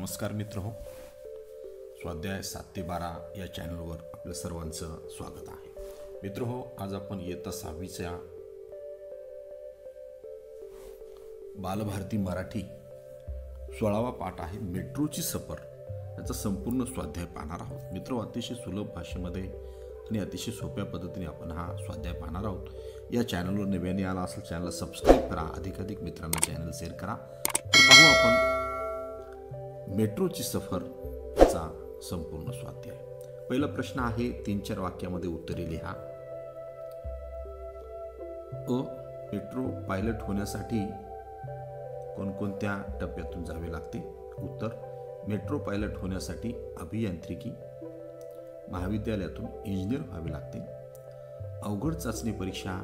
नमस्कार मित्रहो, स्वाध्याय 7 ते 12 या चॅनलवर आपल्या सर्वांचं स्वागत आहे. मित्रहो, आज आपण इयत्ता 6वीच्या बालभारती मराठी 16वा पाठ आहे मेट्रोची सफर याचा संपूर्ण स्वाध्याय पाहणार आहोत. मित्र, अतिशय सुलभ भाषेमध्ये आणि अतिशय सोप्या पद्धतीने आपण हा स्वाध्याय पाहणार आहोत. या चॅनलवर नव्याने आला असेल चॅनलला सबस्क्राईब करा, अधिकाधिक मित्रांना चॅनल शेअर करा. पाहू आपण मेट्रोची सफरचा संपूर्ण स्वाध्याय. पहिला प्रश्न आहे, 3-4 वाक्यामध्ये उत्तरे लिहा. मेट्रो पायलट होण्यासाठी कोणकोणत्या टप्प्यातून जावे लागते? उत्तर, मेट्रो पायलट होण्यासाठी अभियांत्रिकी महाविद्यालयातून इंजिनियर व्हावे लागते. अवघड चाचणी परीक्षा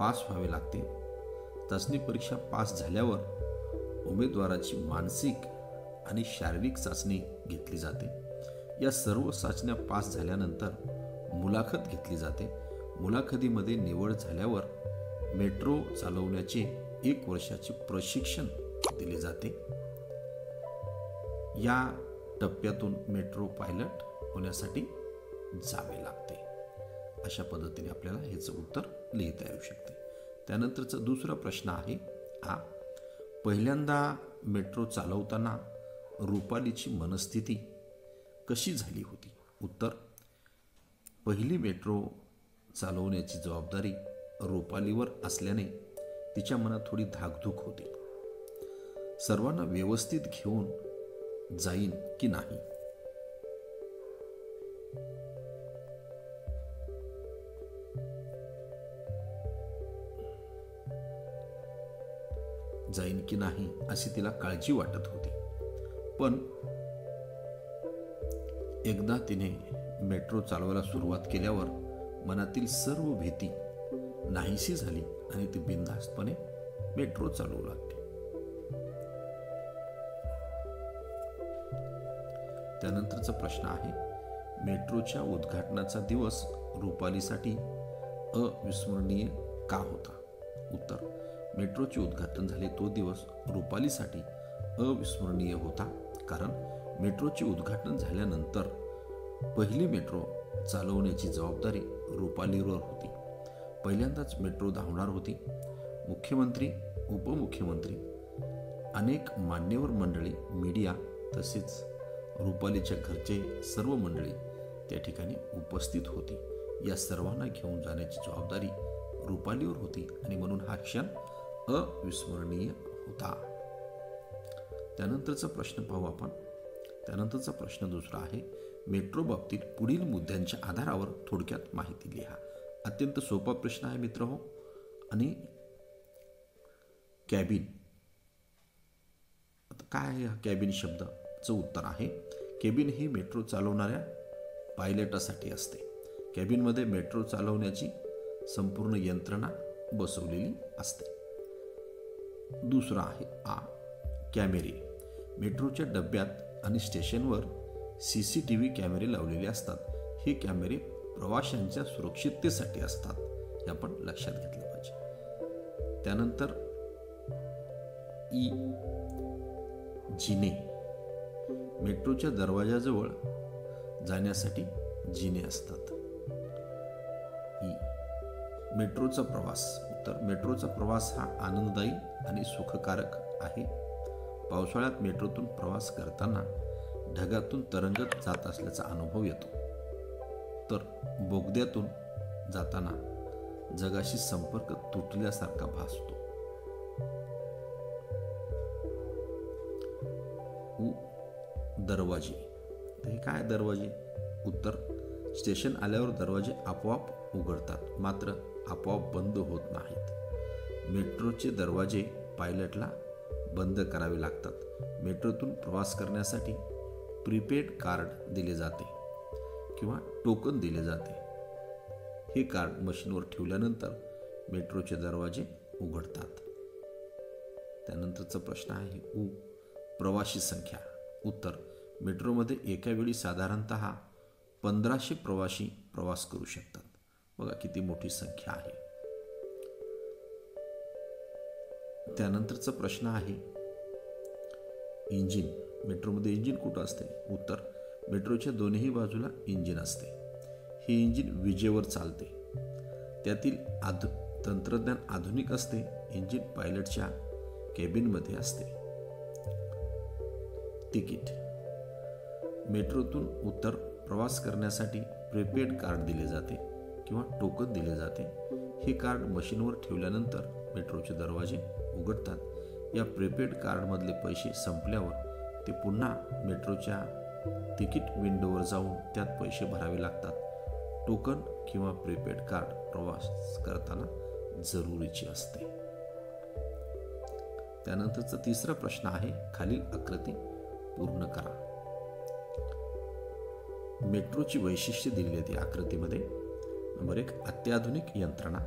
पास व्हावे लागते. चाचणी परीक्षा पास झाल्यावर उमेदवाराची मानसिक आणि शारीरिक चाचणी घेतली जाते. या सर्व चाचण्या पास झाल्यानंतर मुलाखत घेतली जाते. मुलाखतीमध्ये निवड झाल्यावर मेट्रो चालवण्याचे 1 वर्षाचे प्रशिक्षण दिले जाते. या टप्प्यातून मेट्रो पायलट होण्यासाठी जावे लागते. अशा पद्धतीने आपल्याला ह्याचं उत्तर लिहिता येऊ शकते. त्यानंतरचा दुसरा प्रश्न आहे, पहिल्यांदा मेट्रो चालवताना रुपालीची मनस्थिती कशी झाली होती? उत्तर, पहिली मेट्रो चालवण्याची जबाबदारी रुपालीवर असल्याने तिच्या मनात थोडी धाकधूक होती. सर्वांना व्यवस्थित घेऊन जाईन की नाही अशी तिला काळजी वाटत होती. पण एकदा तिने मेट्रो चालवायला सुरुवात केल्यावर मनातील सर्व भीती नाहीशी झाली आणि ती बिनधास्तपणे मेट्रो चालवू लागली. त्यानंतरचा प्रश्न आहे, मेट्रोच्या उद्घाटनाचा दिवस रुपालीसाठी अविस्मरणीय का होता? उत्तर, मेट्रोचे उद्घाटन झाले तो दिवस रुपालीसाठी अविस्मरणीय होता, कारण मेट्रोचे उद्घाटन झाल्यानंतर पहिली मेट्रो चालवण्याची जबाबदारी रुपालीवर होती. पहिल्यांदाच मेट्रो धावणार होती. मुख्यमंत्री, उपमुख्यमंत्री, अनेक मान्यवर मंडळी, मीडिया तसेच रुपालीच्या घरचे सर्व मंडळी त्या ठिकाणी उपस्थित होती. या सर्वांना घेऊन जाण्याची जबाबदारी रुपालीवर होती आणि म्हणून हा क्षण अविस्मरणीय होता. त्यानंतरचा प्रश्न पाहू आपण. त्यानंतरचा प्रश्न दुसरा आहे, मेट्रो बाबतीत पुढील मुद्द्यांच्या आधारावर थोडक्यात माहिती लिहा. अत्यंत सोपा प्रश्न आहे मित्रहो. आणि कॅबिन, काय आहे हा कॅबिन शब्दाचं उत्तर आहे, कॅबिन ही मेट्रो चालवणाऱ्या पायलटासाठी असते. कॅबिनमध्ये मेट्रो चालवण्याची संपूर्ण यंत्रणा बसवलेली असते. दुसरा आहे कॅमेरे. मेट्रोच्या डब्यात आणि स्टेशनवर CCTV कॅमेरे लावलेले असतात. हे कॅमेरे प्रवाशांच्या सुरक्षिततेसाठी असतात, हे आपण लक्षात घेतलं पाहिजे. त्यानंतर जिने. मेट्रोच्या दरवाजाजवळ जाण्यासाठी जिने असतात. मेट्रोचा प्रवास. उत्तर, मेट्रोचा प्रवास हा आनंददायी आणि सुखकारक आहे. पावसाळ्यात मेट्रोतून प्रवास करताना ढगातून तरंगत जात असल्याचा अनुभव येतो, तर बोगद्यातून जाताना जगाशी संपर्क तुटल्यासारखा भासतो. दरवाजे. हे काय दरवाजे? उत्तर, स्टेशन आल्यावर दरवाजे आपोआप उघडतात, मात्र आपोआप बंद होत नाहीत. मेट्रोचे दरवाजे पायलटला बंद करावे लागतात. मेट्रोतून प्रवास करण्यासाठी प्रीपेड कार्ड दिले जाते किंवा टोकन दिले जाते. हे कार्ड मशीनवर ठेवल्यानंतर मेट्रोचे दरवाजे उघडतात. त्यानंतरचा प्रश्न आहे, प्रवासी संख्या. उत्तर, मेट्रोमध्ये एका वेळी साधारणतः 1500 प्रवासी प्रवास करू शकतात. बघा किती मोठी संख्या आहे. त्यानंतरचा प्रश्न आहे, इंजिन. मेट्रोमध्ये इंजिन कुठं असते? उत्तर, मेट्रोच्या दोन्ही बाजूला इंजिन असते. हे इंजिन विजेवर चालते. त्यातील तंत्रज्ञान आधुनिक असते. इंजिन पायलटच्या केबिनमध्ये असते. तिकीट. मेट्रोतून उत्तर प्रवास करण्यासाठी प्रीपेड कार्ड दिले जाते किंवा टोकन दिले जाते. हे कार्ड मशीनवर ठेवल्यानंतर मेट्रोचे दरवाजे उघडतात. या प्रीपेड कार्डमधले पैसे संपल्यावर ते पुन्हा मेट्रोच्या तिकीट विंडोवर जाऊन त्यात पैसे भरावे लागतात. टोकन किंवा प्रीपेड कार्ड प्रवास करताना जरुरीचे असते. त्यानंतरचा तिसरा प्रश्न आहे, खालील आकृती पूर्ण करा. मेट्रोची वैशिष्ट्ये दिलेली आहेत या आकृतीमध्ये. नंबर 1, अत्याधुनिक यंत्रणा,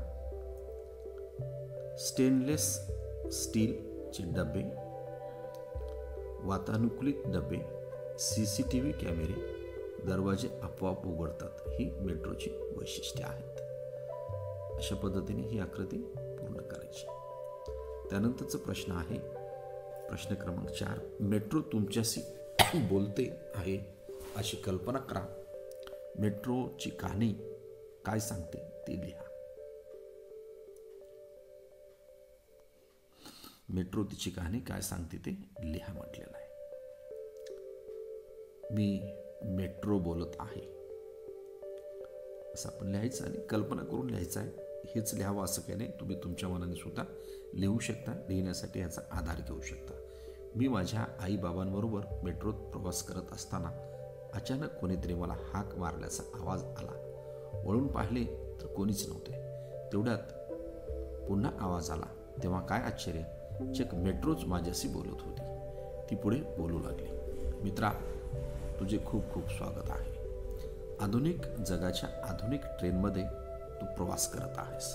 स्टेनलेस स्टीलचे डबे, वातानुकूलित डबे, CCTV कॅमेरे, दरवाजे आपोआप उघडतात. ही मेट्रोची वैशिष्ट्ये आहेत. अशा पद्धतीने ही आकृती पूर्ण करायची. त्यानंतरचा प्रश्न आहे प्रश्न क्रमांक 4, मेट्रो तुमच्याशी बोलते आहे अशी कल्पना करा. मेट्रोची कहाणी काय सांगते ती लिहा. मेट्रो तिची कहाणी काय सांगते ते लिहा म्हटलेलं आहे. मी मेट्रो बोलत आहे असं आपण लिहायचं आणि कल्पना करून लिहायचं आहे. हेच लिहावं असं काही नाही. तुम्ही तुमच्या मनाने सुद्धा लिहू शकता. लिहिण्यासाठी याचा आधार घेऊ शकता. मी माझ्या आईबाबांबरोबर मेट्रोत प्रवास करत असताना अचानक कोणीतरी मला हाक मारल्याचा आवाज आला. वळून पाहिले तर कोणीच नव्हते. तेवढ्यात पुन्हा आवाज आला. तेव्हा काय आश्चर्य, चक मेट्रोच माझ्याशी बोलत होती. ती पुढे बोलू लागली, मित्रा, तुझे खूप खूप स्वागत आहे. आधुनिक जगाच्या आधुनिक ट्रेनमध्ये तू प्रवास करत आहेस.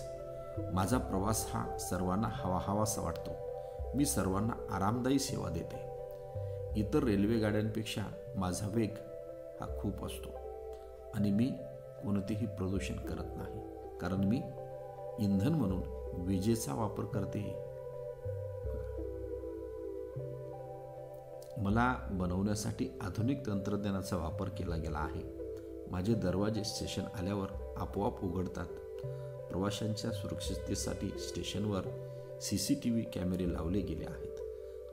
माझा प्रवास हा सर्वांना हवाहवासा वाटतो. मी सर्वांना आरामदायी सेवा देते. इतर रेल्वे गाड्यांपेक्षा माझा वेग हा खूप असतो आणि मी कोणतेही प्रदूषण करत नाही, कारण मी इंधन म्हणून विजेचा वापर करते. मला बनवण्यासाठी आधुनिक तंत्रज्ञानाचा वापर केला गेला आहे. माझे दरवाजे स्टेशन आल्यावर आपोआप उघडतात. प्रवाशांच्या सुरक्षिततेसाठी स्टेशनवर CCTV कॅमेरे लावले गेले आहेत.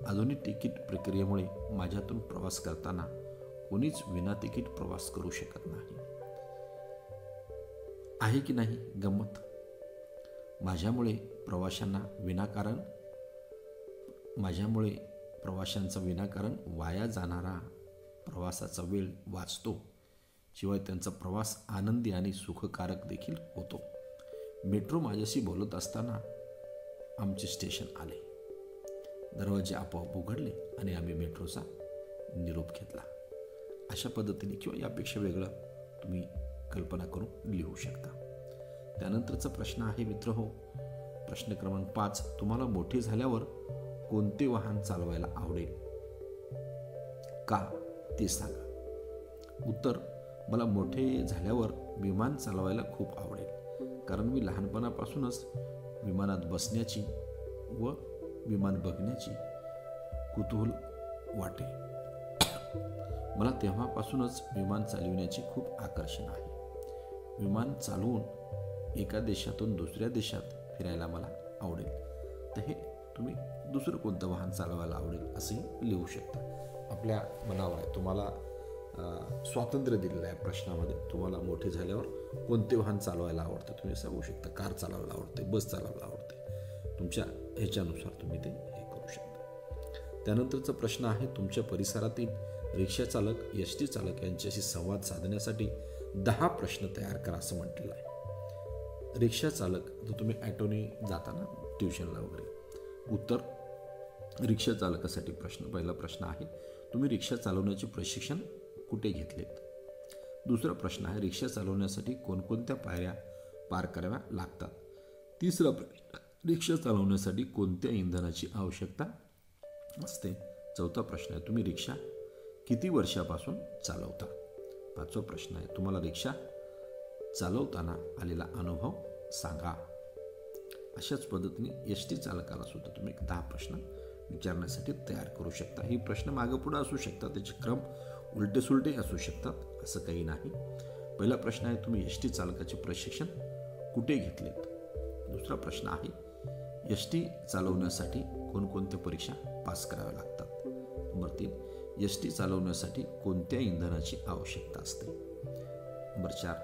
आधुनिक तिकीट प्रक्रियेमुळे माझ्यातून प्रवास करताना कोणीच विना तिकीट प्रवास करू शकत नाही. आहे की नाही गंमत? माझ्यामुळे प्रवाशांचा विनाकारण वाया जाणारा प्रवासाचा वेळ वाचतो. शिवाय त्यांचा प्रवास आनंदी आणि सुखकारक देखील होतो. मेट्रो माझ्याशी बोलत असताना आमचे स्टेशन आले. दरवाजे आपोआप उघडले आणि आम्ही मेट्रोचा निरोप घेतला. अशा पद्धतीने किंवा यापेक्षा वेगळं तुम्ही कल्पना करून लिहू शकता. त्यानंतरचा प्रश्न आहे मित्रहो, प्रश्न क्रमांक 5, तुम्हाला मोठे झाल्यावर कोणते वाहन चालवायला आवडेल? का ते सांगा. उत्तर, मला मोठे झाल्यावर विमान चालवायला खूप आवडेल, कारण मी लहानपणापासूनच विमानात बसण्याची व विमान बघण्याची कुतूहल वाटे. मला तेव्हापासूनच विमान चालविण्याचे खूप आकर्षण आहे. विमान चालवून एका देशातून दुसऱ्या देशात फिरायला मला आवडेल. तर हे तुम्ही दुसरं कोणतं वाहन चालवायला आवडेल असंही लिहू शकता. आपल्या मनावर आहे. तुम्हाला स्वातंत्र्य दिलेलं आहे प्रश्नामध्ये. तुम्हाला मोठे झाल्यावर कोणते वाहन चालवायला आवडतं तुम्ही सांगू शकता. कार चालवायला आवडते, बस चालवायला आवडते. तुमच्या ह्याच्यानुसार तुम्ही ते हे करू शकता. त्यानंतरचा प्रश्न आहे, तुमच्या परिसरातील रिक्षा चालक, ST चालक यांच्याशी संवाद साधण्यासाठी 10 प्रश्न तयार करा असं म्हटलेलं आहे. रिक्षा चालक, तर तुम्ही ॲटोने जाता ना ट्युशनला वगैरे. उत्तर, रिक्षा चालकासाठी पहिला प्रश्न आहे, तुम्ही रिक्षा चालवण्याचे प्रशिक्षण कुठे घेतलेत? दुसरा प्रश्न आहे, रिक्षा चालवण्यासाठी कोणकोणत्या पायऱ्या पार कराव्या लागतात? तिसरा प्रश्न, रिक्षा चालवण्यासाठी कोणत्या इंधनाची आवश्यकता असते? चौथा प्रश्न आहे, तुम्ही रिक्षा किती वर्षापासून चालवता? पाचवा प्रश्न आहे, तुम्हाला रिक्षा चालवताना आलेला अनुभव सांगा. अशाच पद्धतीने ST चालकाला सुद्धा तुम्ही 10 प्रश्न विचारण्यासाठी तयार करू शकता. ही प्रश्न मागं पुढं असू शकतात, त्याचे क्रम उलटे सुलटे असू शकतात, असं काही नाही. पहिला प्रश्न आहे, तुम्ही एस टी चालकाचे प्रशिक्षण कुठे घेतलेत? दुसरा प्रश्न आहे, एस टी चालवण्यासाठी कोणकोणत्या परीक्षा पास कराव्या लागतात? नंबर 3, एस टी चालवण्यासाठी कोणत्या इंधनाची आवश्यकता असते? नंबर 4,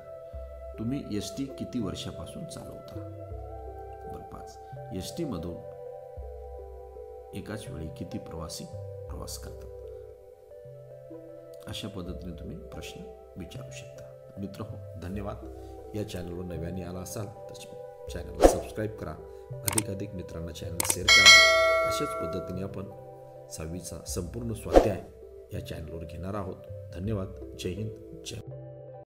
तुम्ही एस टी किती वर्षापासून चालवता? नंबर 5, एस टीमधून एकाच वेळी किती प्रवासी प्रवास करतात? अशा पद्धतीने तुम्ही प्रश्न विचारू शकता. मित्रहो, धन्यवाद. या चॅनलवर नव्याने आला असाल तर चॅनलला सबस्क्राईब करा, अधिकाधिक मित्रांना चॅनल शेअर करा. अशाच पद्धतीने आपण 6वीचा संपूर्ण स्वाध्याय या चॅनलवर घेणार आहोत. धन्यवाद. जय हिंद, जय